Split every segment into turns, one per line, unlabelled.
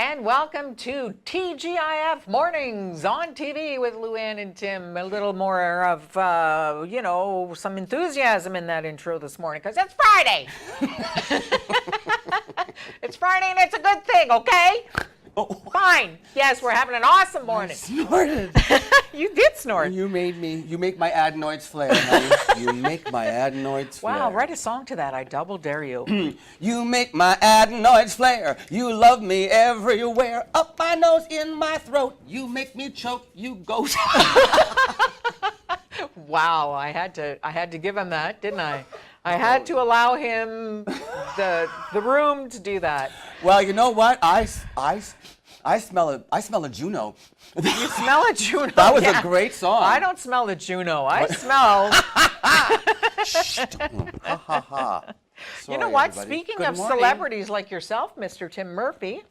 and welcome to TGIF Mornings on TV with Luann and Tim. A little more of, some enthusiasm in that intro this morning because it's Friday. It's Friday and it's a good thing, okay?
Oh.
Fine. Yes, we're having an awesome morning.
I snorted.
You did snort.
You make my adenoids flare, honey. You make my adenoids flare.
Wow, write a song to that. I double dare you.
You make my adenoids flare. You love me everywhere. Up my nose, in my throat. You make me choke, you ghost.
Wow, I had to give him that, didn't I? I had to allow him the room to do that.
Well, you know what? I smell a Juno.
You smell a Juno?
That was a great song.
I don't smell a Juno. I smell.
Shh, don't. Ha ha ha.
You know what?
Everybody.
Speaking
Good
of
morning.
celebrities like yourself, Mr. Tim Murphy,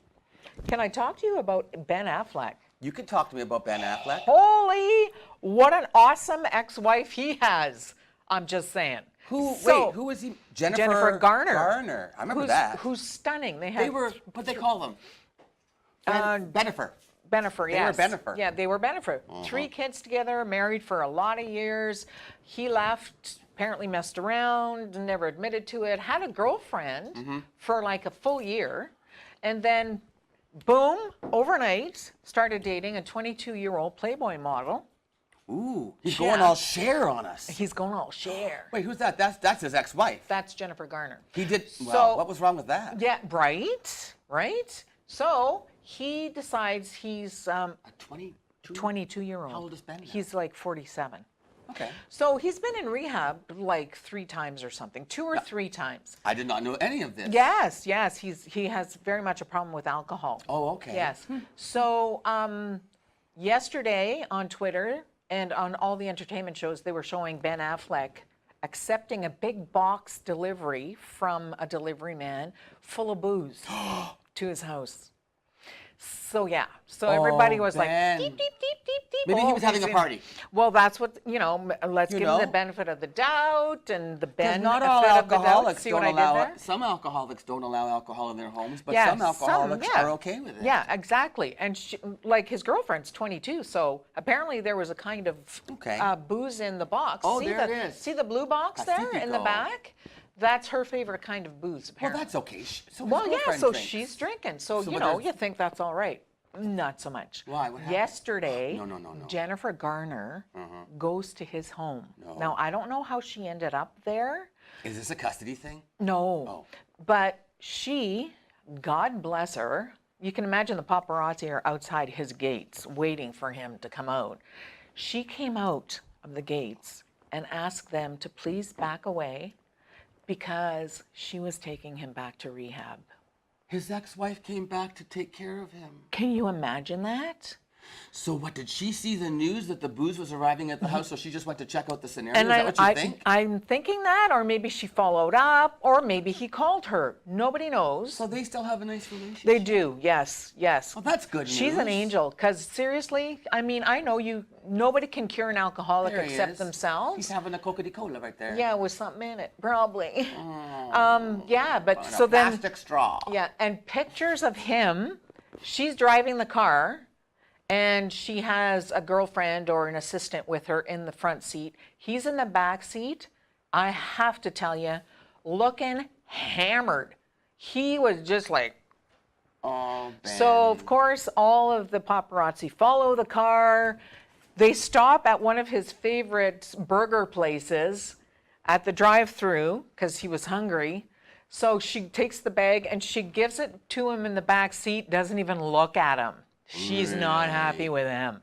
can I talk to you about Ben Affleck?
You can talk to me about Ben Affleck.
Holy, what an awesome ex-wife he has. I'm just saying.
Who is he?
Jennifer Garner.
I remember that.
Who's stunning.
They were, what they call them? Benifer.
Benifer, yes.
They were Benifer.
Yeah, they were Benifer. 3 kids together, married for a lot of years. He left, apparently messed around, never admitted to it, had a girlfriend for like a full year, and then boom, overnight, started dating a 22-year-old Playboy model.
Ooh, he's going all share on us.
He's going all share.
Wait, who's that? That's his ex-wife.
That's Jennifer Garner.
He did,
So-
what was wrong with that?
Yeah, right? So he decides he's
A 22?
22-year-old.
How old is Ben now?
He's like 47.
Okay.
So he's been in rehab like 3 times or something, 2 or 3 times.
I did not know any of this.
Yes. He has very much a problem with alcohol.
Oh, okay.
Yes. So yesterday on Twitter and on all the entertainment shows, they were showing Ben Affleck accepting a big box delivery from a delivery man full of booze to his house. So yeah, everybody was
Ben.
like, deep, deep, deep, deep, deep.
Maybe he
Oh,
was having a
he's in-
party.
Well, that's what, let's
You
give him the
know?
benefit of the doubt and the
Because
benefit
not all
of the doubt.
alcoholics
See
don't
what I did
allow
there?
it. Some alcoholics don't allow alcohol in their homes, but
Yeah,
some alcoholics are okay with it.
Yeah, exactly. And like his girlfriend's 22, so apparently there was a kind of
Okay.
booze in the box.
Oh,
see
there
the,
it is.
See the blue box there in the
Pacifico.
back? That's her favorite kind of booze,
Well,
apparently.
that's okay. So his
Well, yeah,
girlfriend
so
drinks.
she's drinking. So,
So,
you
but
know,
there's-
you think that's all right. Not so much.
Why? What happened?
Yesterday,
No.
Jennifer Garner goes to his home.
No.
Now, I don't know how she ended up there.
Is this a custody thing?
No.
Oh.
But she, God bless her, you can imagine the paparazzi are outside his gates waiting for him to come out. She came out of the gates and asked them to please back away because she was taking him back to rehab.
His ex-wife came back to take care of him.
Can you imagine that?
So what, did she see the news that the booze was arriving at the house, so she just went to check out the scenario?
And
Is that what you think?
I'm thinking that, or maybe she followed up, or maybe he called her. Nobody knows.
So they still have a nice relationship?
They do, yes.
Well, that's good news.
She's an angel, because seriously, I mean, I know nobody can cure an alcoholic
There he
except
is.
themselves.
He's having a Coca-Cola right there.
Yeah, with something in it, probably.
Oh,
Yeah, but
on a
so then,
plastic straw.
yeah, and pictures of him, she's driving the car, and she has a girlfriend or an assistant with her in the front seat. He's in the back seat. I have to tell you, looking hammered. He was just like,
Oh, Ben.
so of course, all of the paparazzi follow the car. They stop at one of his favorite burger places at the drive-through because he was hungry. So she takes the bag and she gives it to him in the back seat, doesn't even look at him. She's not happy with him.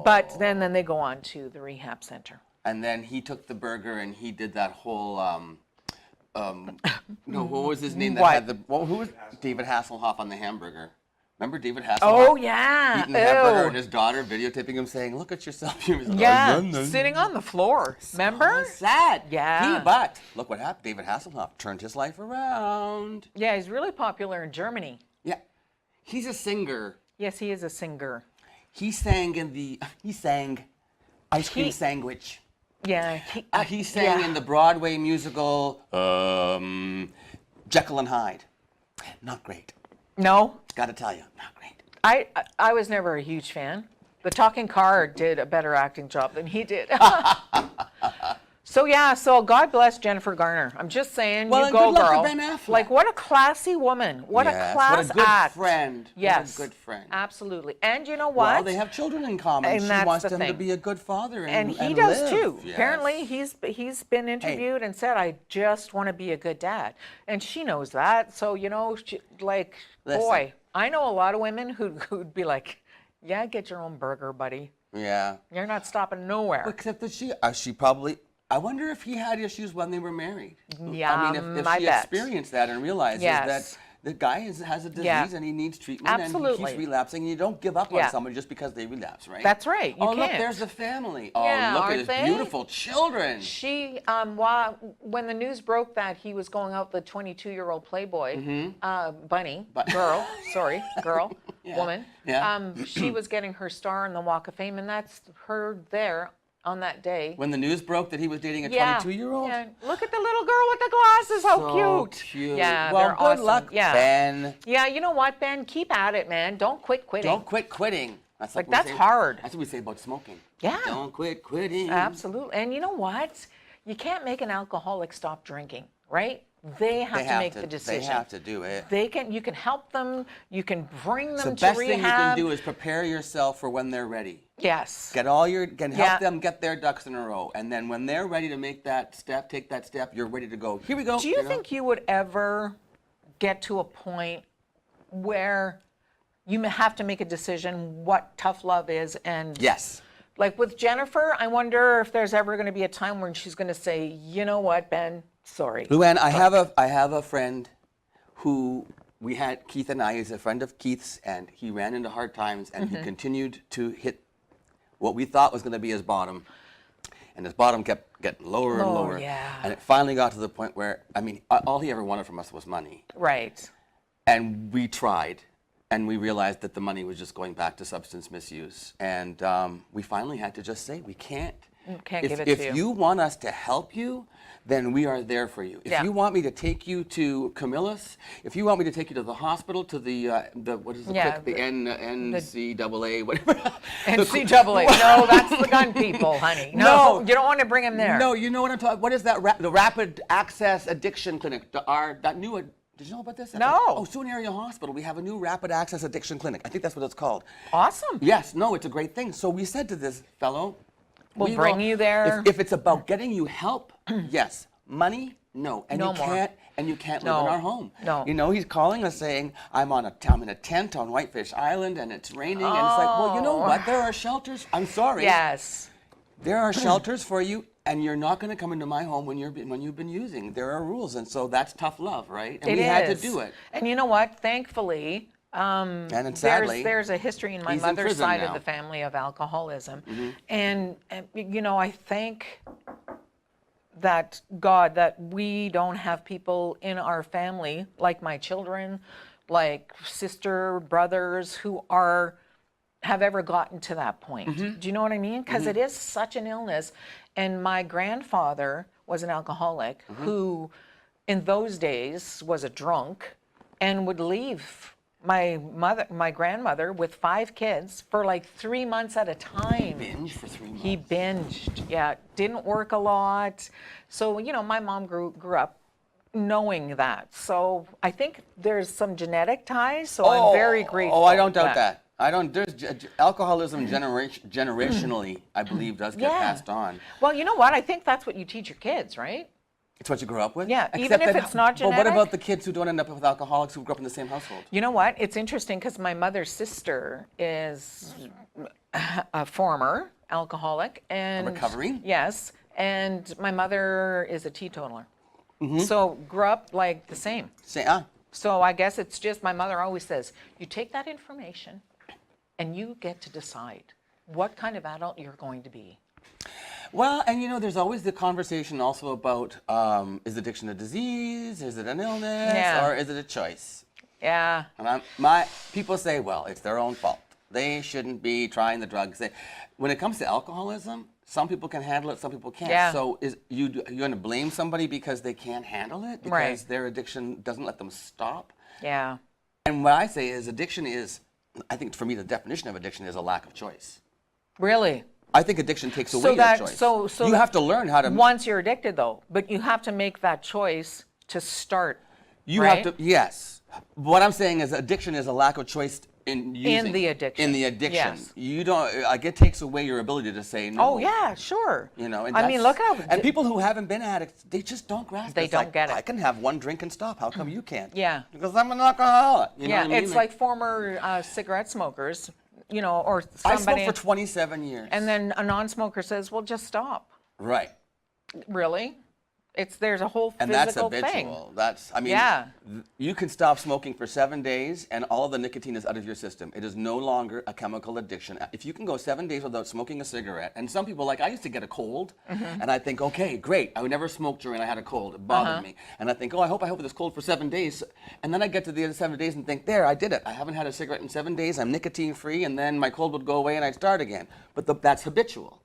But then they go on to the rehab center.
And then he took the burger and he did that whole, no, what was his name that
What?
had the, who was David Hasselhoff on the hamburger? Remember David Hasselhoff?
Oh, yeah.
Eating the hamburger and
Ew.
his daughter videotaping him saying, look at yourself. He was like,
Yeah,
"Oh, no, no."
sitting on the floor. Remember?
Sad.
Yeah.
But look what happened. David Hasselhoff turned his life around.
Yeah, he's really popular in Germany.
Yeah. He's a singer.
Yes, he is a singer.
He sang Ice Cream
He-
Sandwich.
Yeah.
He sang in the Broadway musical Jekyll and Hyde. Not great.
No,
Gotta tell you, not great.
I was never a huge fan. The talking car did a better acting job than he did. So yeah, so God bless Jennifer Garner. I'm just saying,
Well,
you
and
go,
good luck to
girl.
Ben Affleck.
Like, what a classy woman. What a
Yes,
class
what a good
act.
friend.
Yes.
What a good friend.
Absolutely. And you know what?
Well, they have children in common.
And
She
that's
wants
the
them to
thing.
be a good father
And he
and
does
live.
too.
Yes.
Apparently, he's been interviewed and said, "I just want to be a good dad," and she knows that. So like,
Listen.
boy, I know a lot of women who'd be like, "Yeah, get your own burger, buddy.
Yeah.
You're not stopping nowhere."
Except that she probably. I wonder if he had issues when they were married.
Yeah,
I mean, if
I
she
bet.
experienced that and realizes
Yes.
that the guy has a disease
Yeah.
and he needs treatment and he
Absolutely.
keeps relapsing, and you don't give up
Yeah.
on somebody just because they relapse, right?
That's right. You
Oh, look,
can't.
there's the family. Oh,
Yeah,
look at
aren't
his
they?
beautiful children.
She, when the news broke that he was going out with the 22-year-old Playboy, bunny, girl, sorry, girl,
Yeah,
woman,
yeah.
she was getting her star in the Walk of Fame, and that's her there on that day.
When the news broke that he was dating a
Yeah.
22-year-old?
Yeah. Look at the little girl with the glasses, how
So
cute. Yeah,
well,
they're
good
awesome.
luck,
Yeah.
Ben.
Yeah, you know what, Ben? Keep at it, man. Don't quit quitting.
Don't quit quitting. That's
Like,
what we
that's
say-
hard.
That's what we say about smoking.
Yeah.
Don't quit quitting.
Absolutely. And you know what? You can't make an alcoholic stop drinking, right? They have to make the decision.
They have to do it.
You can help them. You can bring them
The
to
best
rehab.
thing you can do is prepare yourself for when they're ready.
Yes.
Help
Yeah.
them get their ducks in a row, and then when they're ready to make that step, take that step, you're ready to go. Here we go.
Do you
know?
think you would ever get to a point where you have to make a decision what tough love is? And
Yes.
like with Jennifer, I wonder if there's ever going to be a time when she's going to say, you know what, Ben, sorry.
Luann, I have a friend who Keith and I, is a friend of Keith's, and he ran into hard times, and
Mm-hmm.
he continued to hit what we thought was going to be his bottom, and his bottom kept getting lower and
Lower,
lower.
yeah.
And it finally got to the point where, I mean, all he ever wanted from us was money.
Right.
And we tried, and we realized that the money was just going back to substance misuse. And we finally had to just say, we can't.
Can't give it
If
to you.
you want us to help you, then we are there for you. If
Yeah.
you want me to take you to Camillus, if you want me to take you to the hospital, to the what is it?
Yeah,
The NCAA, whatever.
NCAA. No, that's the gun people, honey. No, you don't want to bring them there.
No, you know what I'm talking. What is that? The Rapid Access Addiction Clinic. That new. Did you know about this?
No.
Oh, Sioux Area Hospital. We have a new Rapid Access Addiction Clinic. I think that's what it's called.
Awesome.
Yes. No, it's a great thing. So we said to this fellow,
We'll bring you there.
If it's about getting you help, yes. Money, no. And
No
you
more.
can't
No.
live in our home.
No.
You know, he's calling us saying, I'm in a tent on Whitefish Island and it's raining. And it's like, well, you know what? There are shelters. I'm sorry.
Yes.
There are shelters for you, and you're not going to come into my home when you've been using. There are rules, and so that's tough love, right? And we had to do it.
And you know what? Thankfully,
And then sadly,
there's a history in my
he's in
mother's
prison
side
now.
of the family of alcoholism. And you know, I thank that God that we don't have people in our family, like my children, like sister, brothers, who have ever gotten to that point. Do you know what I mean? Because it is such an illness. And my grandfather was an alcoholic who, in those days, was a drunk and would leave my grandmother with 5 kids for like 3 months at a time.
binge for 3 months.
He binged, yeah, didn't work a lot. So, you know, my mom grew up knowing that. So I think there's some genetic ties, so I'm very grateful.
Oh, I don't doubt that. Alcoholism generationally, I believe, does get passed on.
Well, you know what? I think that's what you teach your kids, right?
It's what you grew up with?
Yeah, even if it's not
But what
genetic.
about the kids who don't end up with alcoholics who grew up in the same household?
You know what? It's interesting because my mother's sister is a former alcoholic and
recovering?
Yes, and my mother is a teetotaler. So grew up like the same. So I guess it's just my mother always says, you take that information and you get to decide what kind of adult you're going to be.
Well, and you know, there's always the conversation also about, is addiction a disease? Is it an illness?
Yeah.
Or is it a choice?
Yeah.
And people say, well, it's their own fault. They shouldn't be trying the drugs. When it comes to alcoholism, some people can handle it, some people can't.
Yeah.
So you're going to blame somebody because they can't handle it? Because
Right.
their addiction doesn't let them stop?
Yeah.
And what I say is addiction is, I think for me the definition of addiction is a lack of choice.
Really?
I think addiction takes away your choice.
So
you have to learn how to.
Once you're addicted, though, but you have to make that choice to start.
You
right?
have to. Yes. What I'm saying is addiction is a lack of choice in using.
In the addiction.
In the addiction.
Yes.
You don't. Like it takes away your ability to say no.
Oh yeah, sure.
You know. And
I mean, look how.
And people who haven't been addicts, they just don't grasp.
They
it's
don't
like,
get it.
I can have one drink and stop. How come you can't?
Yeah.
Because I'm an alcoholic. You know
Yeah,
what I mean?
it's like former cigarette smokers, you know, or
I
somebody.
smoked for 27 years.
And then a non-smoker says, "Well, just stop."
Right.
Really? There's a whole
And that's
physical
habitual.
thing.
That's, I mean,
Yeah.
You can stop smoking for 7 days and all of the nicotine is out of your system. It is no longer a chemical addiction. If you can go 7 days without smoking a cigarette, and some people, like I used to get a cold, and I think, okay, great. I would never smoke during I had a cold. It bothered me. And I think, oh, I hope this cold for 7 days. And then I get to the end of 7 days and think, there, I did it. I haven't had a cigarette in 7 days. I'm nicotine free, and then my cold would go away and I'd start again. But that's habitual.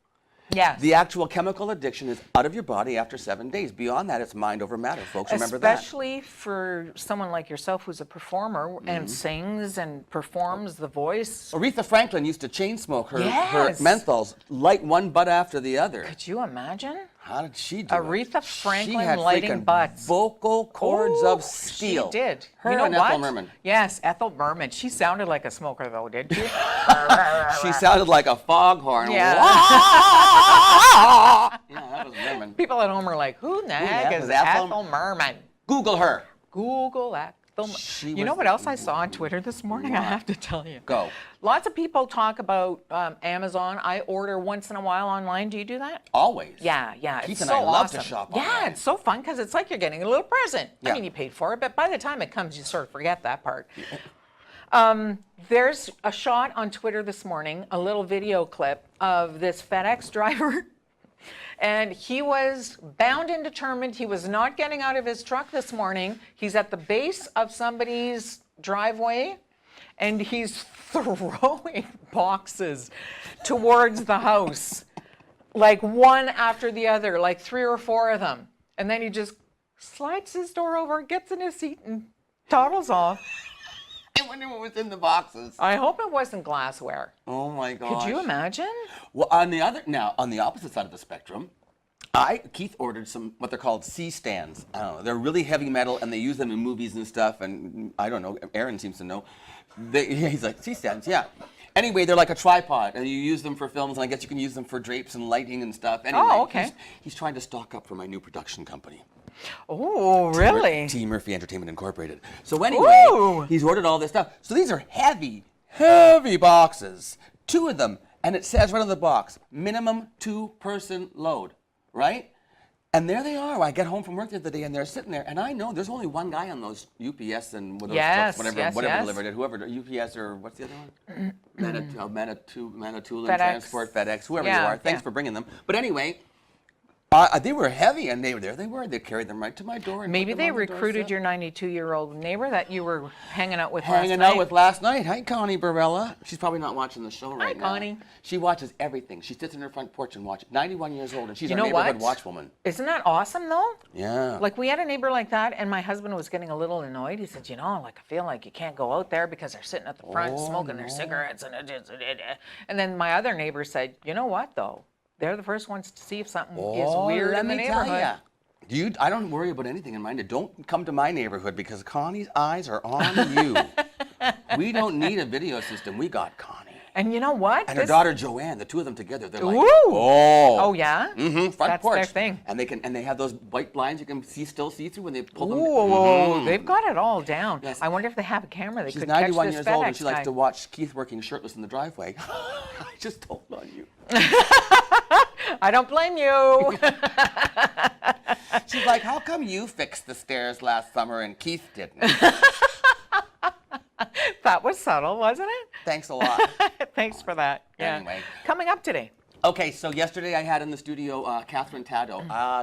Yes.
The actual chemical addiction is out of your body after 7 days. Beyond that, it's mind over matter, folks. Remember that.
Especially for someone like yourself who's a performer and sings and performs the voice.
Aretha Franklin used to chain smoke her
Yes.
menthols, light one butt after the other.
Could you imagine?
How did she do it?
Aretha Franklin
she had
lighting
freaking
butts.
vocal cords
Ooh,
of steel.
She did.
Her
you know
and
what?
Ethel Merman.
Yes, Ethel Merman. She sounded like a smoker, though, didn't she?
She sounded like a foghorn.
Yeah.
Yeah, that was Merman.
People at home are like, who in the heck
heck
is
is Ethel
Ethel Merman?
Google her.
Google Ethel Merman.
She
You know
was-
what else I saw on Twitter this morning? I
What?
have to tell you.
Go.
Lots of people talk about Amazon. I order once in a while online. Do you do that?
Always.
Yeah.
Keith
It's
and
so
I love
awesome.
to shop
Yeah,
online.
it's so fun because it's like you're getting a little present.
Yeah.
I mean, you paid for it, but by the time it comes, you sort of forget that part. There's a shot on Twitter this morning, a little video clip of this FedEx driver. And he was bound and determined. He was not getting out of his truck this morning. He's at the base of somebody's driveway, and he's throwing boxes towards the house, like one after the other, like 3 or 4 of them. And then he just slides his door over, gets in his seat, and toddles off.
I wonder what was in the boxes.
I hope it wasn't glassware.
Oh my gosh.
Could you imagine?
Well, on the opposite side of the spectrum, Keith ordered some what they're called C-stands. I don't know. They're really heavy metal, and they use them in movies and stuff. And I don't know. Aaron seems to know. He's like C-stands, yeah. Anyway, they're like a tripod, and you use them for films, and I guess you can use them for drapes and lighting and stuff. Anyway,
Oh, okay.
He's trying to stock up for my new production company.
Oh, really?
T. Murphy Entertainment Incorporated. So anyway,
Ooh.
he's ordered all this stuff. So these are heavy, heavy boxes. 2 of them, and it says right on the box, minimum 2-person load, right? And there they are. I get home from work the other day, and they're sitting there, and I know there's only one guy on those UPS and those
Yes,
trucks,
yes.
whatever delivered it, whoever, UPS or what's the other one? Manitoulin
FedEx.
Transport, FedEx, whoever
Yeah,
you are. Thanks
yeah.
for bringing them. But anyway, they were heavy, and they were. They carried them right to my door. And
Maybe
put them
they
on the
recruited
doorstep.
your 92-year-old neighbor that you were hanging out with
Hanging
last
out
night.
with last night. Hi, Connie Barella. She's probably not watching the show right now.
Connie.
She watches everything. She sits in her front porch and watches. 91 years old, and she's
You
our
know
neighborhood
what?
watchwoman.
Isn't that awesome, though?
Yeah.
Like, we had a neighbor like that, and my husband was getting a little annoyed. He said, I feel like you can't go out there because they're sitting at the front smoking their cigarettes. And then my other neighbor said, you know what, though? They're the first ones to see if something is weird
let
in the
me tell
neighborhood.
ya. I don't worry about anything in mine. Don't come to my neighborhood because Connie's eyes are on you. We don't need a video system. We got Connie.
And you know what?
And her daughter Joanne, the 2 of them together, they're like,
Ooh.
oh,
Yeah?
front
That's
porch.
their thing.
And they have those white blinds you can still see through when they pull them.
Ooh, they've got it all down.
Yes.
I wonder if they have a camera that
She's
could catch
91
this
years
FedEx
old and she likes
guy.
to watch Keith working shirtless in the driveway. I just told on you.
I don't blame you.
She's like, how come you fixed the stairs last summer and Keith didn't?
That was subtle, wasn't it?
Thanks a lot.
Thanks for that. Yeah.
Anyway.
Coming up today.
Okay, so yesterday I had in the studio Kathryn Todd.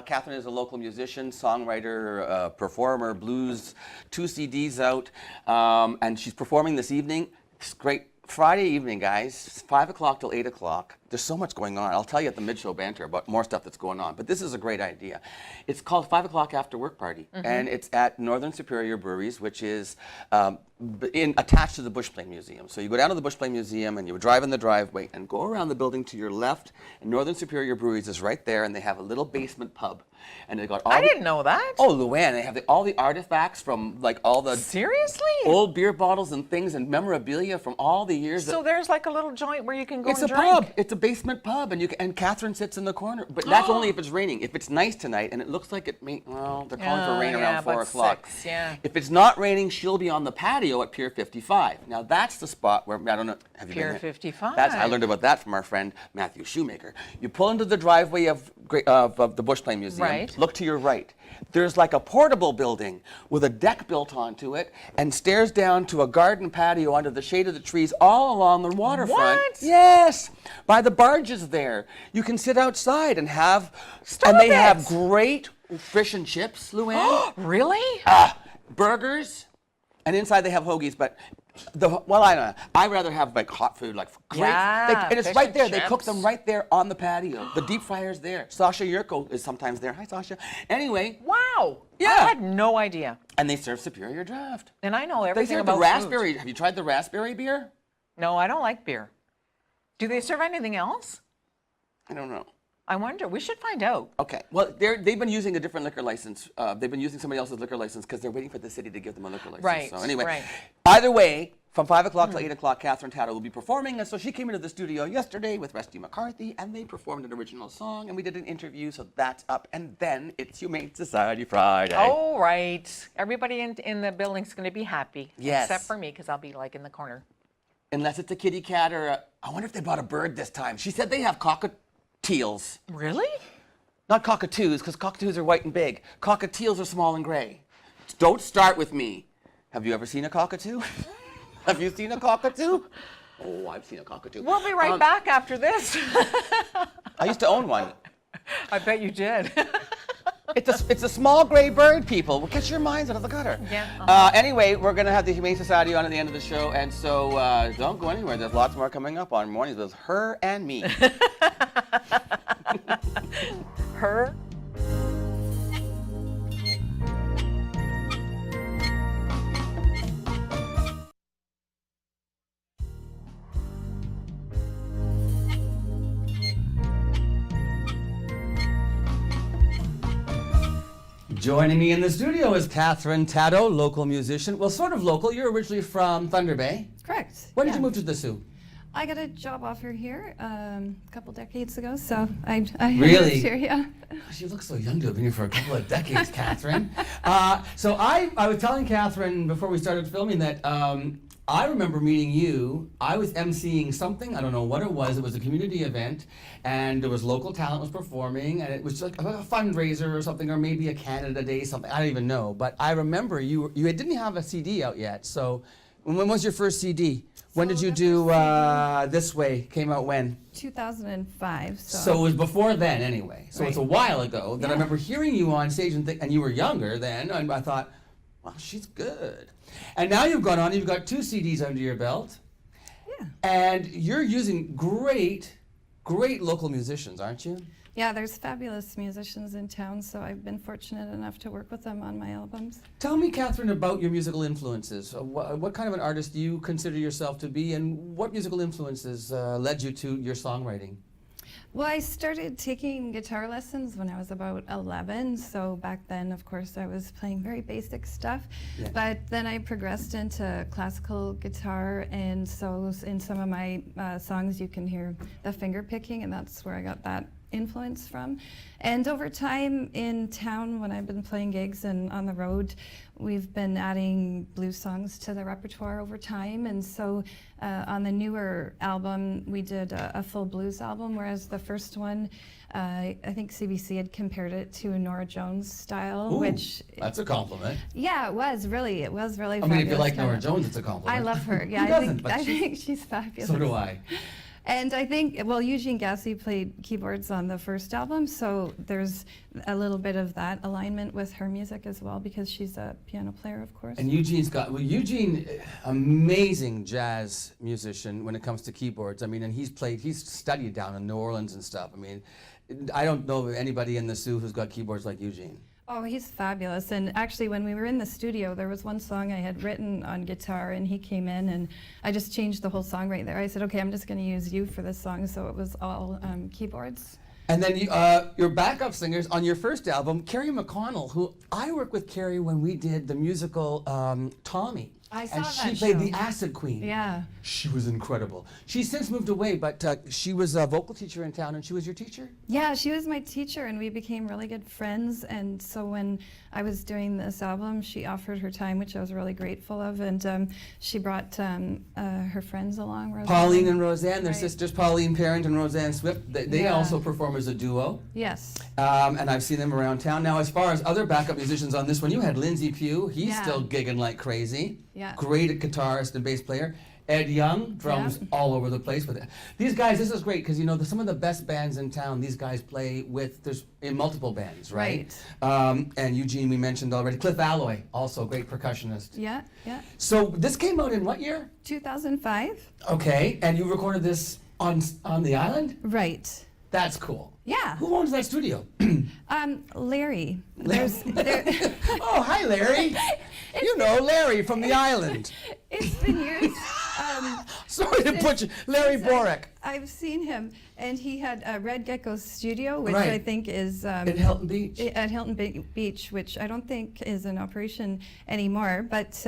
Kathryn is a local musician, songwriter, performer, blues, 2 CDs out, and she's performing this evening. It's great. Friday evening, guys, 5 o'clock till 8 o'clock. There's so much going on. I'll tell you at the mid-show banter about more stuff that's going on, but this is a great idea. It's called 5 o'clock after work party, and it's at Northern Superior Breweries, which is attached to the Bushplane Museum. So you go down to the Bushplane Museum and you drive in the driveway and go around the building to your left, and Northern Superior Breweries is right there, and they have a little basement pub. And they got all
I didn't know that.
Oh, Luann, they have all the artifacts from like all the
Seriously?
old beer bottles and things and memorabilia from all the years.
So there's like a little joint where you can go
It's
and
a
drink.
pub. It's a basement pub, and Kathryn sits in the corner. But that's only if it's raining. If it's nice tonight, and it looks like it may, well, they're calling for rain around 4 o'clock.
6, yeah.
If it's not raining, she'll be on the patio at Pier 55. Now that's the spot where, I don't know, have you been
Pier
there?
55.
I learned about that from our friend Matthew Shoemaker. You pull into the driveway of the Bushplane Museum.
Right.
Look to your right. There's like a portable building with a deck built onto it and stairs down to a garden patio under the shade of the trees all along the waterfront.
What?
Yes, by the barges there. You can sit outside and have,
Stop
have
it.
great fish and chips, Luann.
Really?
Burgers, and inside they have hoagies, but I don't know. I rather have like hot food, like great.
Yeah,
and it's
fish
right
and
there. They cook
chips.
them right there on the patio. The deep fryer's there. Sasha Yurko is sometimes there. Hi, Sasha. Anyway,
Wow.
Yeah.
I had no idea.
and they serve Superior Draft.
And I know
They
everything
serve the
about
raspberry.
food.
Have you tried the raspberry beer?
No, I don't like beer. Do they serve anything else?
I don't know.
I wonder. We should find out.
Okay. Well, they've been using a different liquor license. They've been using somebody else's liquor license because they're waiting for the city to give them a liquor license.
Right,
So anyway,
right.
either way, from 5 o'clock till 8 o'clock, Kathryn Todd will be performing. And so she came into the studio yesterday with Rusty McCarthy, and they performed an original song, and we did an interview, so that's up. And then it's Humane Society Friday.
Oh, right. Everybody in the building's going to be happy.
Yes.
Except for me, because I'll be like in the corner.
Unless it's a kitty cat or I wonder if they brought a bird this time. She said they have cockatiels.
Really?
Not cockatoos, because cockatoos are white and big. Cockatiels are small and gray. Don't start with me. Have you ever seen a cockatoo? Have you seen a cockatoo? Oh, I've seen a cockatoo.
We'll be right back after this.
I used to own one.
I bet you did.
It's a small gray bird, people. Well, get your minds out of the gutter.
Yeah,
Anyway, we're going to have the Humane Society on at the end of the show, and so don't go anywhere. There's lots more coming up on Mornings with her and me.
Her?
Joining me in the studio is Kathryn Tadow, local musician. Well, sort of local. You're originally from Thunder Bay.
Correct.
When did
yeah.
you move to the Sioux?
I got a job offer here a couple decades ago, so I
Really?
moved here. Yeah.
Gosh, you look so young to have been here for a couple of decades, Kathryn. So I was telling Kathryn before we started filming that I remember meeting you. I was emceeing something. I don't know what it was. It was a community event, and there was local talent was performing, and it was like a fundraiser or something, or maybe a Canada Day, something. I don't even know. But I remember you didn't have a CD out yet. So when was your first CD? When did you do This Way? Came out when?
2005.
So it was before then, anyway. So it's a while ago that I remember hearing you on stage, and you were younger then, and I thought, well, she's good. And now you've gone on, you've got 2 CDs under your belt.
Yeah.
And you're using great local musicians, aren't you?
Yeah, there's fabulous musicians in town, so I've been fortunate enough to work with them on my albums.
Tell me, Kathryn, about your musical influences. What kind of an artist do you consider yourself to be, and what musical influences led you to your songwriting?
Well, I started taking guitar lessons when I was about 11, so back then, of course, I was playing very basic stuff.
Yeah.
But then I progressed into classical guitar, and so in some of my songs you can hear the finger picking, and that's where I got that influence from. And over time in town, when I've been playing gigs and on the road, we've been adding blues songs to the repertoire over time. And so on the newer album, we did a full blues album, whereas the first one, I think CBC had compared it to a Nora Jones style,
Ooh,
which...
that's a compliment.
Yeah, it was really
I mean, if you
fabulous.
like Nora Jones, it's a compliment.
I love her. Yeah,
Who doesn't?
I think she's fabulous.
So do I.
And I think, well, Eugene Gassi played keyboards on the first album, so there's a little bit of that alignment with her music as well, because she's a piano player, of course.
And Eugene, amazing jazz musician when it comes to keyboards. I mean, and he's studied down in New Orleans and stuff. I mean, I don't know of anybody in the Sioux who's got keyboards like Eugene.
Oh, he's fabulous. And actually, when we were in the studio, there was one song I had written on guitar, and he came in, and I just changed the whole song right there. I said, okay, I'm just going to use you for this song. So it was all keyboards.
And then your backup singers on your first album, Carrie McConnell, who I worked with Carrie when we did the musical Tommy.
I saw
and
that
she played
show.
the Acid Queen.
Yeah.
She was incredible. She's since moved away, but she was a vocal teacher in town, and she was your teacher?
Yeah, she was my teacher, and we became really good friends. And so when I was doing this album, she offered her time, which I was really grateful of. And she brought her friends along. Roseanne.
Pauline and Roseanne, their
Right.
sisters, Pauline Parent and Roseanne Swift. They
Yeah.
also perform as a duo.
Yes.
And I've seen them around town. Now, as far as other backup musicians on this one, you had Lindsay Pugh. He's
Yeah.
still gigging like crazy.
Yeah.
Great at guitarist and bass player. Ed Young, drums
Yeah.
all over the place with it. These guys, this is great because you know some of the best bands in town. These guys play with in multiple bands, right? And Eugene, we mentioned already. Cliff Alloy, also great percussionist.
Yeah, yeah.
So this came out in what year?
2005.
Okay, and you recorded this on the island.
Right.
That's cool.
Yeah.
Who owns that studio?
Larry.
Oh, hi, Larry. You know Larry from the island.
It's been years.
Sorry to put you, Larry
since
Borek.
I've seen him, and he had Red Gecko Studio, which
Right.
I think is
In Hilton Beach.
at Hilton Beach, which I don't think is in operation anymore. But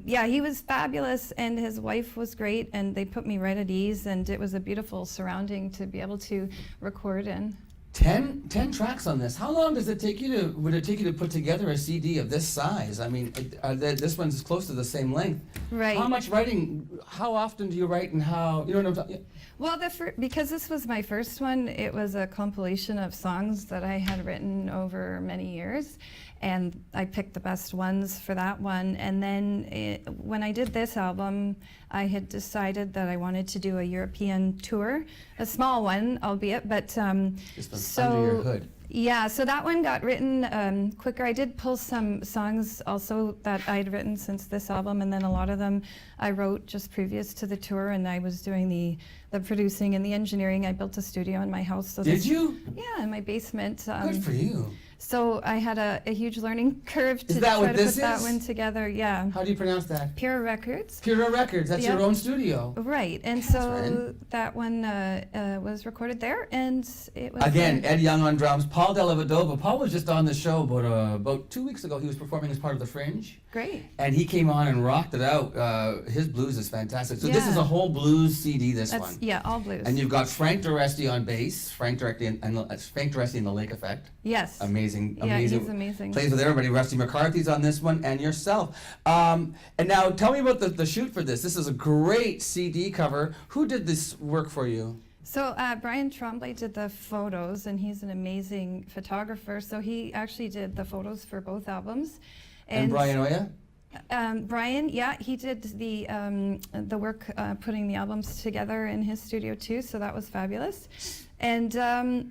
yeah, he was fabulous, and his wife was great, and they put me right at ease, and it was a beautiful surrounding to be able to record in.
10 tracks on this. How long would it take you to put together a CD of this size? I mean, this one's close to the same length.
Right.
How much writing, how often do you write, and how, you know what I'm talking?
Well, because this was my first one, it was a compilation of songs that I had written over many years, and I picked the best ones for that one. And then when I did this album, I had decided that I wanted to do a European tour, a small one, albeit, but
Just under your hood.
yeah, so that one got written quicker. I did pull some songs also that I'd written since this album, and then a lot of them I wrote just previous to the tour, and I was doing the producing and the engineering. I built a studio in my house. So
Did you?
Yeah, in my basement.
Good for you.
So I had a huge learning curve to
that
try
what
to
this
put that
is?
one together. Yeah,
How do you pronounce that?
Pure Records.
Pura Records. That's your
Yep.
own studio.
Right, and so
Kathryn.
that one was recorded there, and it was
Again, Ed Young on drums, Paul Delavadova. Paul was just on the show about 2 weeks ago. He was performing as part of the Fringe.
great.
And he came on and rocked it out. His blues is fantastic. So this
Yeah.
is a whole blues CD, this
That's
one.
yeah, all blues.
And you've got Frank Duresti on bass, Frank Duresti in the Lake Effect.
yes.
Amazing,
Yeah,
amazing.
he's amazing.
Plays with everybody. Rusty McCarthy's on this one, and yourself. And now tell me about the shoot for this. This is a great CD cover. Who did this work for you?
So Brian Tremblay did the photos, and he's an amazing photographer. So he actually did the photos for both albums.
And Brian Oya?
Brian, yeah, he did the work putting the albums together in his studio too. So that was fabulous. And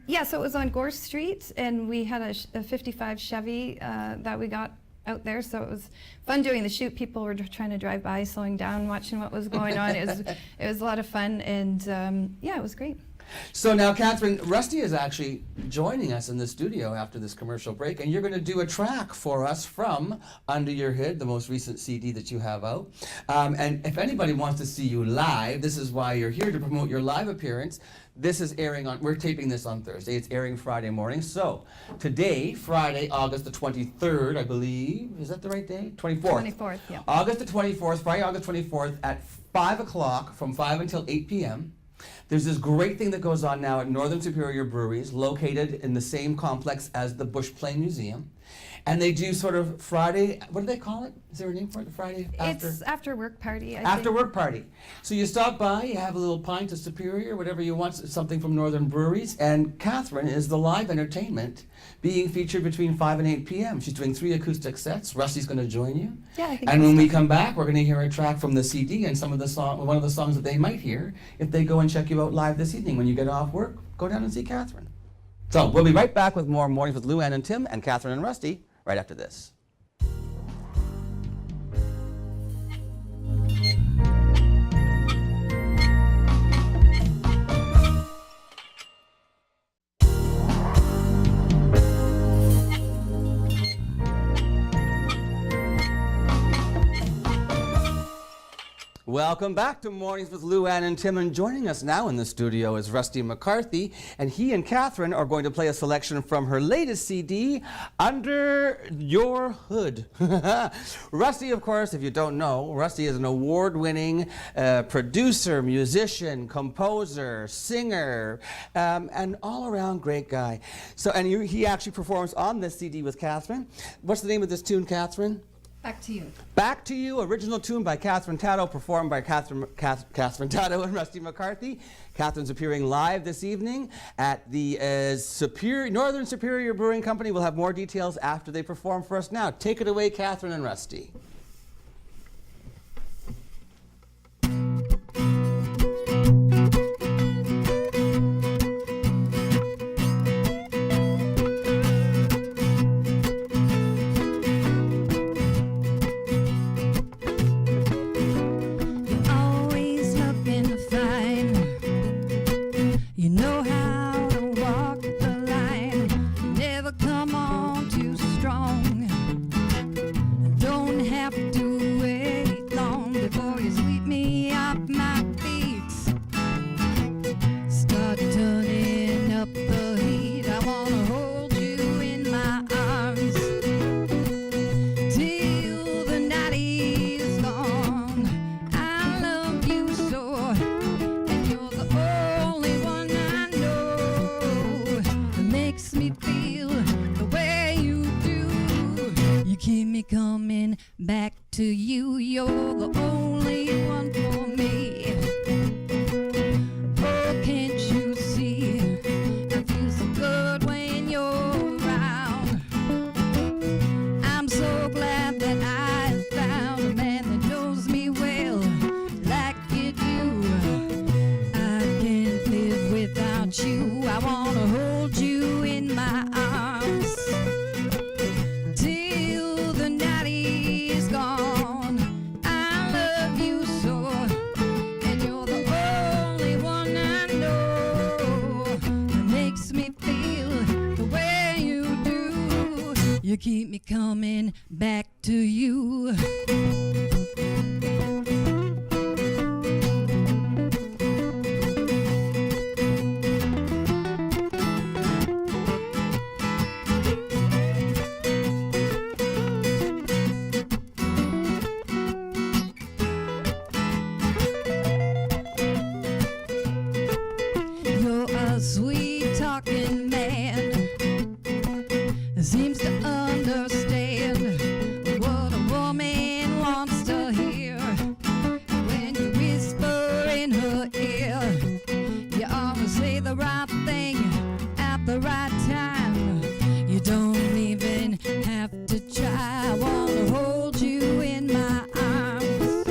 yeah, so it was on Gore Street, and we had a 55 Chevy that we got out there, so it was fun doing the shoot. People were trying to drive by, slowing down, watching what was going on. It was a lot of fun, and yeah, it was great.
So now, Kathryn, Rusty is actually joining us in the studio after this commercial break, and you're going to do a track for us from Under Your Hood, the most recent CD that you have out. And if anybody wants to see you live, this is why you're here, to promote your live appearance. This is airing on, we're taping this on Thursday. It's airing Friday morning. So today, Friday, August the 23rd, I believe, is that the right day? 24th.
24th, yeah.
August the 24th, Friday, August 24th at 5 o'clock, from 5 until 8 p.m. There's this great thing that goes on now at Northern Superior Breweries, located in the same complex as the Bush Plain Museum. And they do sort of Friday, what do they call it? Is there a name for it? The Friday after?
It's after work party, I
After
think.
work party. So you stop by, you have a little pint of Superior, whatever you want, something from Northern Breweries, and Kathryn is the live entertainment being featured between 5 and 8 p.m. She's doing 3 acoustic sets. Rusty's going to join you.
Yeah, I think
And
that's
when we come back, we're going to hear a track from the CD and some of the one of the songs that they might hear if they go and check you out live this evening. When you get off work, go down and see Kathryn. So we'll be right back with more Mornings with Lou Ann and Tim and Kathryn and Rusty right after this. Welcome back to Mornings with Lou Ann and Tim, and joining us now in the studio is Rusty McCarthy, and he and Kathryn are going to play a selection from her latest CD, Under Your Hood. Rusty, of course, if you don't know, Rusty is an award-winning producer, musician, composer, singer, and all-around great guy. So, and he actually performs on this CD with Kathryn. What's the name of this tune, Kathryn?
Back to you.
Back to You, original tune by Kathryn Todd, performed by Kathryn Taddo and Rusty McCarthy. Kathryn's appearing live this evening at the Northern Superior Brewing Company. We'll have more details after they perform for us now. Take it away, Kathryn and Rusty.
Coming back to you, you're the only one for me. Oh, can't you see? I feel so good when you're around. I'm so glad that I found a man that knows me well, like you do. I can't live without you. I wanna hold you in my arms. You keep me coming back to you. You're a sweet talking man, seems to understand what a woman wants to hear. When you whisper in her ear, you always say the right thing at the right time. You don't even have to try. I wanna hold you in my arms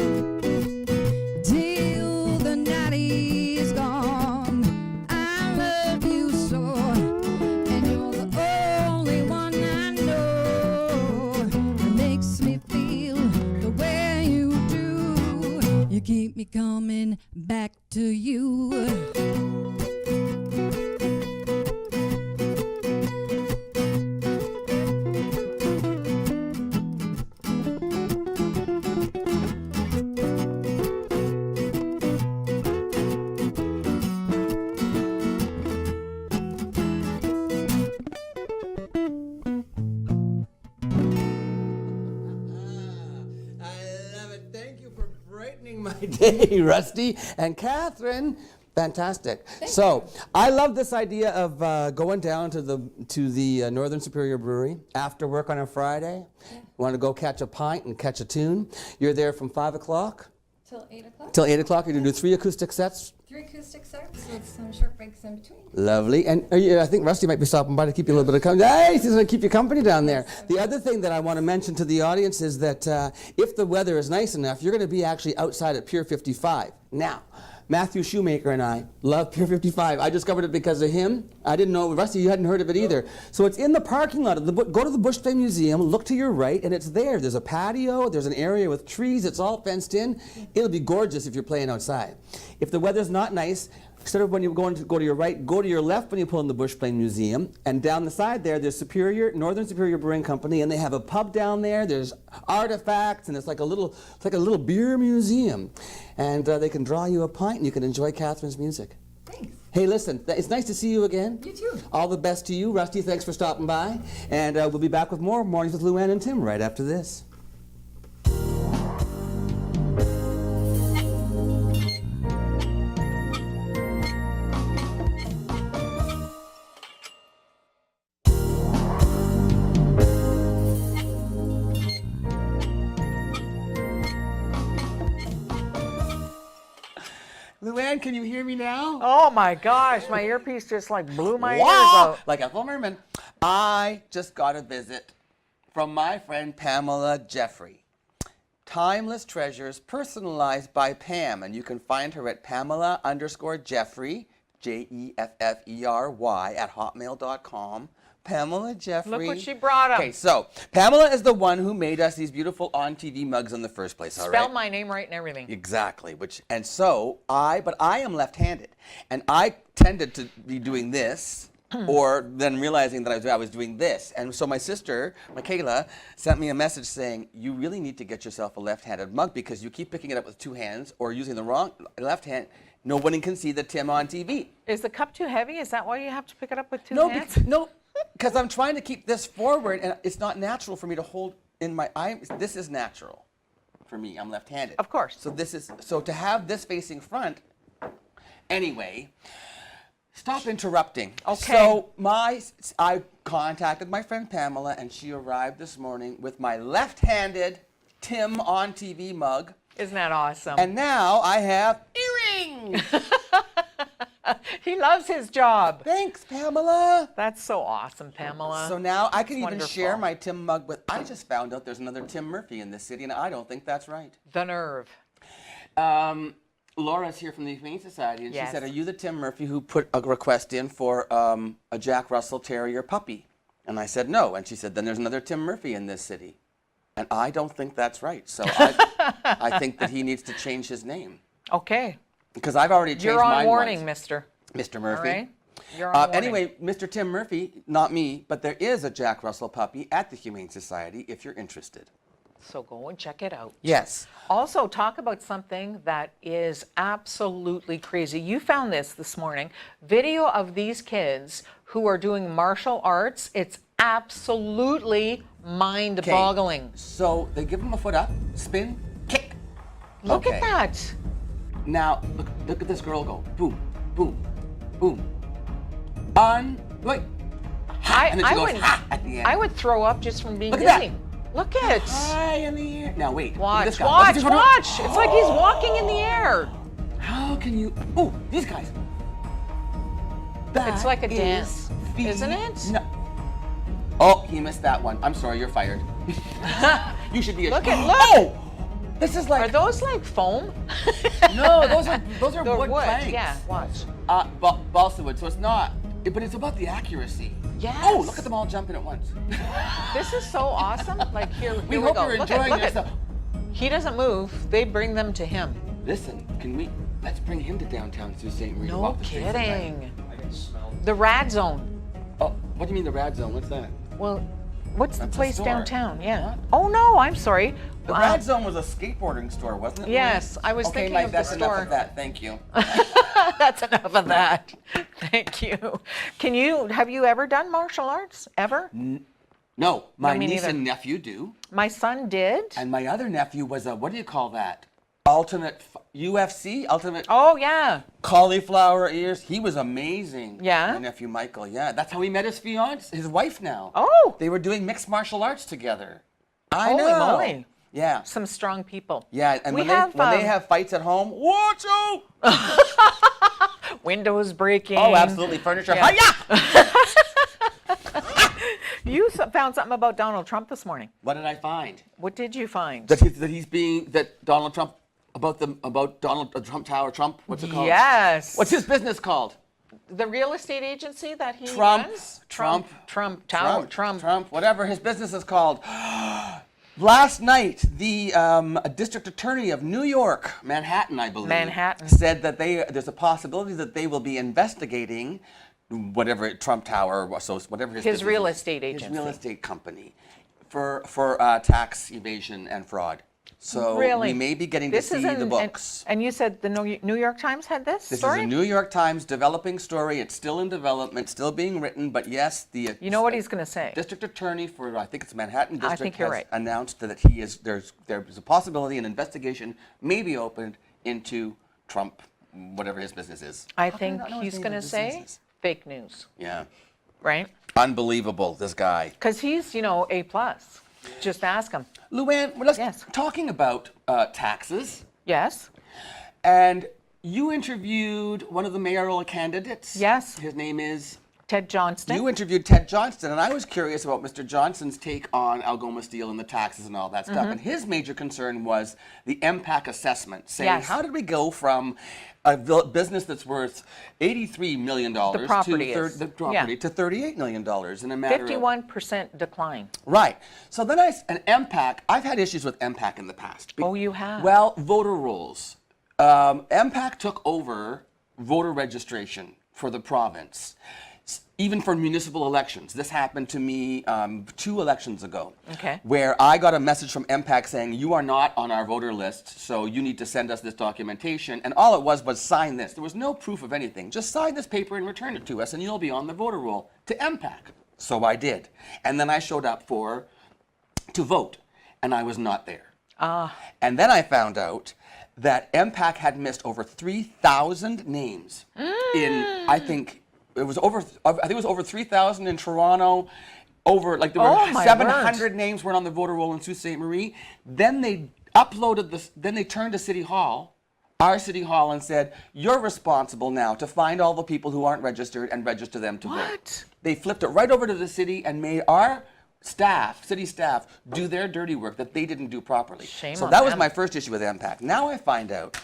till the night is gone. I love you so, and you're the only one I know that makes me feel the way you do. You keep me coming back to you.
My day, Rusty and Kathryn. Fantastic. So I love this idea of going down to the Northern Superior Brewery after work on a Friday.
Yeah.
Want to go catch a pint and catch a tune. You're there from 5 o'clock
Till 8 o'clock.
till 8 o'clock. You're going to do 3 acoustic sets.
3 acoustic sets with some short breaks in between.
Lovely. And I think Rusty might be stopping by to keep you a little bit of company. Hey, he's going to keep you company down there. The other thing that I want to mention to the audience is that if the weather is nice enough, you're going to be actually outside at Pier 55. Now, Matthew Shoemaker and I love Pier 55. I discovered it because of him. I didn't know, Rusty, you hadn't heard of it either. So it's in the parking lot of go to the Bush Bay Museum, look to your right, and it's there. There's a patio, there's an area with trees, it's all fenced in. It'll be gorgeous if you're playing outside. If the weather's not nice, Instead of when you go to your right, go to your left when you pull in the Bushplane Museum. And down the side there's Northern Superior Brewing Company, and they have a pub down there. There's artifacts, and it's like a little beer museum. And they can draw you a pint, and you can enjoy Kathryn's music.
Thanks.
Hey, listen, it's nice to see you again.
You too.
All the best to you. Rusty, thanks for stopping by. And we'll be back with more Mornings with Luann and Tim right after this. Luann, can you hear me now?
Oh my gosh, my earpiece just like blew my ears out.
Like Ethel Merman. I just got a visit from my friend Pamela Jeffrey. Timeless Treasures Personalized by Pam. And you can find her at Pamela_Jeffrey, Jeffrey, @hotmail.com. Pamela Jeffrey.
Look what she brought up.
Okay, so Pamela is the one who made us these beautiful ONNtv mugs in the first place, all right?
Spell my name right and everything.
Exactly, but I am left-handed, and I tended to be doing this, or then realizing that I was doing this. And so my sister, Michaela, sent me a message saying, you really need to get yourself a left-handed mug because you keep picking it up with two hands or using the wrong left hand. Nobody can see the Tim on TV.
Is the cup too heavy? Is that why you have to pick it up with two hands?
No, because I'm trying to keep this forward, and it's not natural for me to hold in my eye. This is natural for me. I'm left-handed.
Of course.
So to have this facing front, anyway, stop interrupting.
Okay.
So I contacted my friend Pamela, and she arrived this morning with my left-handed Tim on TV mug.
Isn't that awesome?
And now I have earrings.
He loves his job.
Thanks, Pamela.
That's so awesome, Pamela.
So now I can even
wonderful.
share my Tim mug with. I just found out there's another Tim Murphy in this city, and I don't think that's right.
The nerve.
Laura's here from the Humane Society, and
Yes.
she said, are you the Tim Murphy who put a request in for a Jack Russell Terrier puppy? And I said, no. And she said, then there's another Tim Murphy in this city. And I don't think that's right. So I think that he needs to change his name.
Okay.
Because I've already changed
You're on
mine
warning,
once.
mister.
Mr. Murphy.
All right? You're on warning.
Anyway, Mr. Tim Murphy, not me, but there is a Jack Russell puppy at the Humane Society if you're interested.
So go and check it out.
Yes.
Also, talk about something that is absolutely crazy. You found this morning. Video of these kids who are doing martial arts. It's absolutely mind-boggling.
So they give him a foot up, spin, kick.
Look at that.
Now, look at this girl go. Boom, boom, boom. Wait. Ha, and then she goes, ha, at the end.
I would throw up just from being
Look at
dizzy.
that.
Look at it.
High in the air. Now wait. Look at
Watch,
this guy.
watch,
Watch.
watch. It's like he's walking in the air.
How can you? Oh, these guys.
It's like a
That
dance,
is
isn't it?
No. Oh, he missed that one. I'm sorry, you're fired. You should be.
Look at
Oh, this is like.
Are those like foam?
No, those are
They're
wood planks.
Yeah, watch.
Balsa wood. So it's not. But it's about the accuracy.
Yes.
Oh, look at them all jumping at once.
This is so awesome. Like here
We
we
hope
go.
you're
Look
enjoying
at,
yourself.
He doesn't move. They bring them to him.
Listen, let's bring him to downtown Sault Ste. Marie to
No
walk the streets at night.
kidding. The Rad Zone.
Oh, what do you mean the Rad Zone? What's that?
Well, what's
That's
the
a
place
store.
downtown? Yeah.
What?
Oh no, I'm sorry.
The Rad Zone was a skateboarding store, wasn't it?
Yes, I was
okay,
thinking
Mike,
of the
that's enough
store.
of that. Thank you.
That's enough of that. Thank you. Have you ever done martial arts? Ever?
No, my
me
niece
neither.
and nephew do,
My son did.
and my other nephew was what do you call that? Ultimate UFC, ultimate
Oh yeah.
cauliflower ears. He was amazing.
Yeah?
My nephew Michael. Yeah, that's how he met his fiance, his wife now.
Oh.
They were doing mixed martial arts together. I
Holy
know.
moly.
Yeah.
Some strong people.
Yeah, and
We
when
have,
they have fights at home, watch out!
Windows breaking.
Oh, absolutely. Furniture.
Yeah.
Hi-ya!
You found something about Donald Trump this morning.
What did I find?
What did you find?
That Donald Trump about Donald Trump Tower. Trump. What's it called?
Yes.
What's his business called?
The real estate agency that he
Trump.
runs?
Trump.
Trump Tower. Trump.
Whatever his business is called. Last night, the district attorney of New York, Manhattan, I believe,
Manhattan.
said that there's a possibility that they will be investigating whatever Trump Tower, so whatever his
His
business
real
is,
estate
his real
agency.
estate company, for tax evasion and fraud. So
Really?
we may be getting to see the books.
And you said the New York Times had this
This
story?
is a New York Times developing story. It's still in development, still being written, but yes, the
You know what he's going to say?
district attorney for, I think it's Manhattan District,
think you're
has
right.
announced that there's a possibility an investigation may be opened into Trump, whatever his business is.
I
How can
think
not know his
he's
name
going to
of
say
businesses?
fake news,
Yeah.
right?
Unbelievable, this guy.
Because he's, A+. Just ask him.
Luann, well, let's
Yes.
talking about taxes.
Yes?
And you interviewed one of the mayoral candidates.
Yes.
His name is?
Ted Johnston.
You interviewed Ted Johnston, and I was curious about Mr. Johnston's take on Algoma Steel and the taxes and all that stuff. And his major concern was the MPAC assessment, saying,
Yes.
how did we go from a business that's worth $83 million
The property is.
to $38 million in a matter of...
51% decline.
Right. So then and MPAC, I've had issues with MPAC in the past.
Oh, you have?
Well, voter rolls. MPAC took over voter registration for the province, even for municipal elections. This happened to me 2 elections ago.
Okay.
Where I got a message from MPAC saying, you are not on our voter list, so you need to send us this documentation. And all it was sign this. There was no proof of anything. Just sign this paper and return it to us, and you'll be on the voter roll to MPAC. So I did. And then I showed up to vote, and I was not there. And then I found out that MPAC had missed over 3,000 names I think it was over 3,000 in Toronto. There were 700 names weren't on the voter roll in Sault Ste. Marie. Then they uploaded this. Then they turned to City Hall, our City Hall, and said, "You're responsible now to find all the people who aren't registered and register them to vote."
What?
They flipped it right over to the city and made our city staff, do their dirty work that they didn't do properly.
Shame
so
on
that was
them.
my first issue with MPAC. Now I find out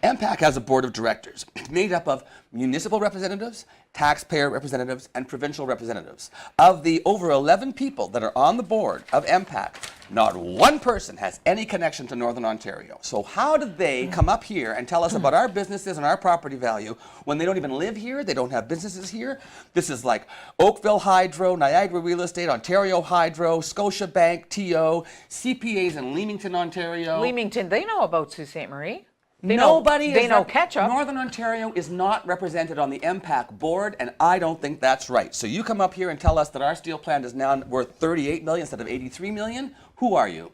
MPAC has a board of directors made up of municipal representatives, taxpayer representatives, and provincial representatives. Of the over 11 people that are on the board of MPAC, not one person has any connection to Northern Ontario. So how did they come up here and tell us about our businesses and our property value when they don't even live here, they don't have businesses here? This is like Oakville Hydro, Niagara Real Estate, Ontario Hydro, Scotiabank, TO, CPAs in Leamington, Ontario.
Leamington, they know about Sault Ste. Marie. They
Nobody
know ketchup.
Northern Ontario is not represented on the MPAC board, and I don't think that's right. So you come up here and tell us that our steel plant is now worth $38 million instead of $83 million? Who are you?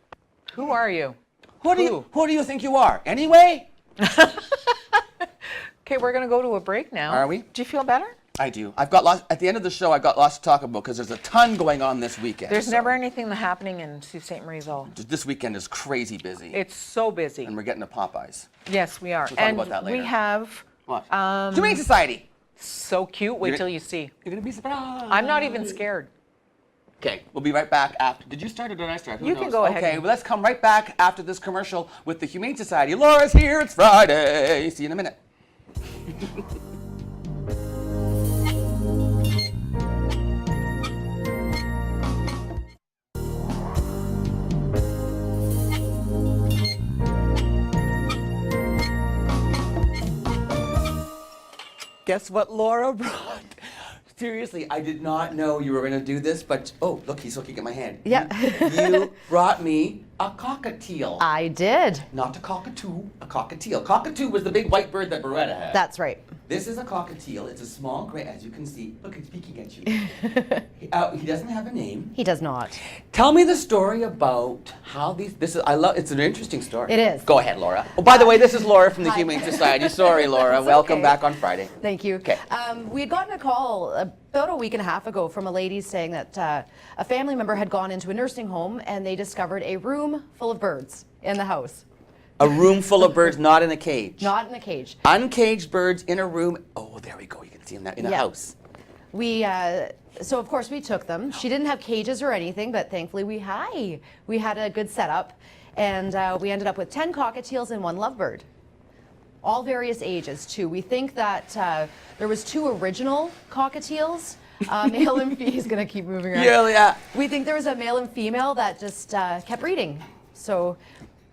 Who are you?
Who do you think you are? Anyway?
Okay, we're going to go to a break now.
Are we?
Do you feel better?
I do. I've got lots, at the end of the show, I've got lots to talk about because there's a ton going on this weekend.
There's never anything happening in Sault Ste. Marie though.
This weekend is crazy busy.
It's so busy.
And we're getting to Popeyes.
Yes, we are.
We'll talk about that later.
We have
What? Humane Society.
so cute. Wait till you see.
You're going to be surprised.
I'm not even scared.
Okay, we'll be right back after. Did you start or did I start? Who
You
knows?
can go ahead.
Okay, well, let's come right back after this commercial with the Humane Society. Laura's here. It's Friday. See you in a minute. Guess what Laura brought? Seriously, I did not know you were going to do this, but oh, look, he's looking at my hand.
Yeah.
You brought me a cockatiel.
I did.
Not a cockatoo, a cockatiel. Cockatoo was the big white bird that Beretta had.
That's right.
This is a cockatiel. It's a small gray, as you can see. Look, it's peeking at you. He doesn't have a name.
He does not.
Tell me the story about how it's an interesting story.
It is.
Go ahead, Laura. Oh, by the way, this is Laura from the
Hi.
Humane Society. Sorry, Laura.
It's
Welcome
okay.
back on Friday.
Thank you.
Okay.
We had gotten a call about a week and a half ago from a lady saying that a family member had gone into a nursing home and they discovered a room full of birds in the house.
A room full of birds, not in a cage.
Not in a cage.
Uncaged birds in a room. Oh, there we go. You can see them now in a
Yeah.
house.
So of course we took them. She didn't have cages or anything, but thankfully we had a good setup, and we ended up with 10 cockatiels and 1 lovebird. All various ages too. We think that there was 2 original cockatiels Male and female is going to keep moving around.
Yeah.
We think there was a male and female that just kept breeding. So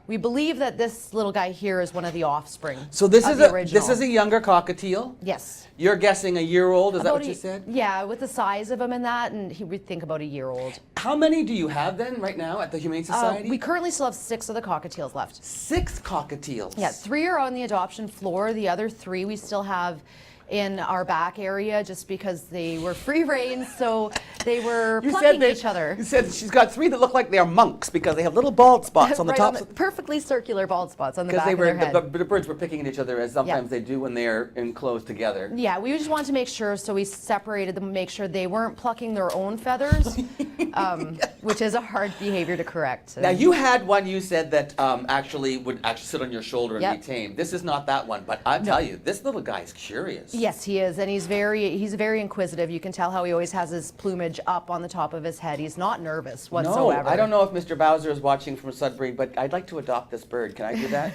we believe that this little guy here is one of the offspring.
So this
of
is
the original.
this is a younger cockatiel.
Yes.
You're guessing a year old. Is that
About
what you said?
Yeah, with the size of him and that, and he would think about a year old.
How many do you have then right now at the Humane Society?
We currently still have 6 of the cockatiels left.
6 cockatiels.
Yeah, 3 are on the adoption floor. The other 3 we still have in our back area just because they were free range, so they were plucking each other.
You said she's got 3 that look like they're monks because they have little bald spots on the
Right
tops.
on the perfectly circular bald spots on the back
Because
of their head.
the birds were picking at each other as sometimes they do when they're enclosed together.
Yeah, we just wanted to make sure, so we separated them, make sure they weren't plucking their own feathers, which is a hard behavior to correct.
Now you had one you said that actually would actually sit on your shoulder and
Yep.
be tame. This is not that one, but I tell you, this little guy's curious.
Yes, he is, and he's very inquisitive. You can tell how he always has his plumage up on the top of his head. He's not nervous whatsoever.
No, I don't know if Mr. Bowser is watching from Sudbury, but I'd like to adopt this bird. Can I do that?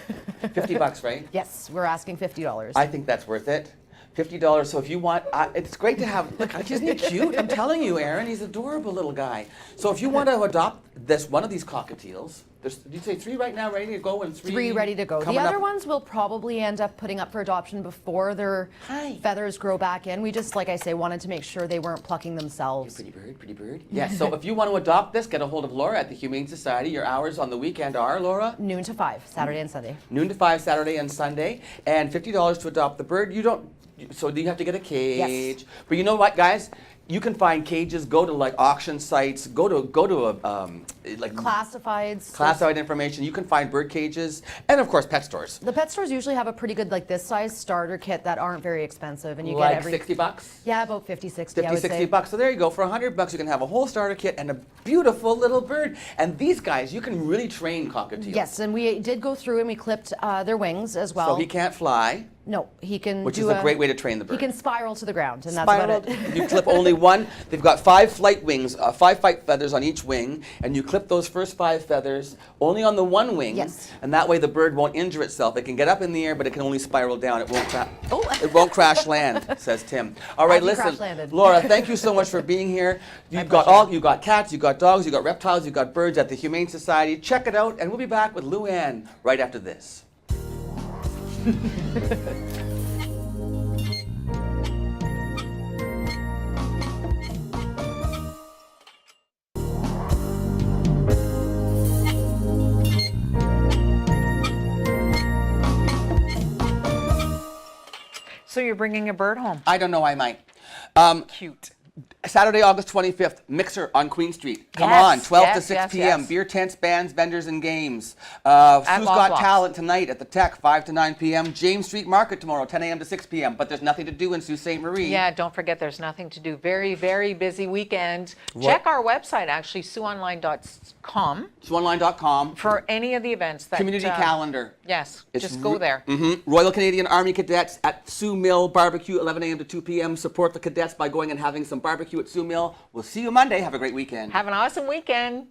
$50, right?
Yes, we're asking $50.
I think that's worth it. $50. So if you want, it's great to have. Look, isn't he cute? I'm telling you, Aaron, he's an adorable little guy. So if you want to adopt one of these cockatiels, did you say 3 right now, ready to go, and
3 ready to go. The other ones we'll probably end up putting up for adoption before their feathers grow back in. We just, like I say, wanted to make sure they weren't plucking themselves.
Pretty bird, pretty bird. Yes. So if you want to adopt this, get a hold of Laura at the Humane Society. Your hours on the weekend are, Laura?
Noon to 5, Saturday and Sunday.
Noon to 5, Saturday and Sunday, and $50 to adopt the bird. So you have to get a cage.
Yes.
But you know what, guys? You can find cages. Go to like auction sites. Go to a like
Classifieds.
classified information. You can find bird cages, and of course, pet stores.
The pet stores usually have a pretty good, like this size starter kit that aren't very expensive, and you
Like
get every
$60.
Yeah, about 50, 60.
50,
I would
60
say.
bucks. So there you go. For $100, you can have a whole starter kit and a beautiful little bird. And these guys, you can really train cockatiels.
Yes, and we did go through and we clipped their wings as well.
So he can't fly,
No, he can.
which
do
is a great way to train the bird.
He can spiral to the ground, and that's about it.
You clip only one. They've got 5 flight wings, 5 flight feathers on each wing, and you clip those first 5 feathers only on the one wing.
Yes.
And that way the bird won't injure itself. It can get up in the air, but it can only spiral down. It won't.
Oh.
It won't crash land, says Tim. All right,
Happy
listen,
crash landed.
Laura. Thank you so much for being here. You've got cats, you've got dogs, you've got reptiles, you've got birds at the Humane Society. Check it out, and we'll be back with Luann right after this.
So you're bringing a bird home.
I don't know, I might.
Cute.
Saturday, August 25th, Mixer on Queen Street. Come
Yes,
on, 12 to
yes,
6
yes,
p.m.
yes.
Beer tents, bands, vendors, and games. Who's Got
Loblaws.
Talent tonight at the Tech, 5 to 9 p.m. James Street Market tomorrow, 10 a.m. to 6 p.m. But there's nothing to do in Sault Ste. Marie.
Yeah, don't forget there's nothing to do. Very, very busy weekend.
What?
Check our website, actually, SiouxOnline.com,
SiouxOnline.com.
for any of the events that...
Community calendar.
Yes,
It's
just go there.
Royal Canadian Army Cadets at Sioux Mill Barbecue, 11 a.m. to 2 p.m. Support the cadets by going and having some barbecue at Sioux Mill. We'll see you Monday. Have a great weekend.
Have an awesome weekend.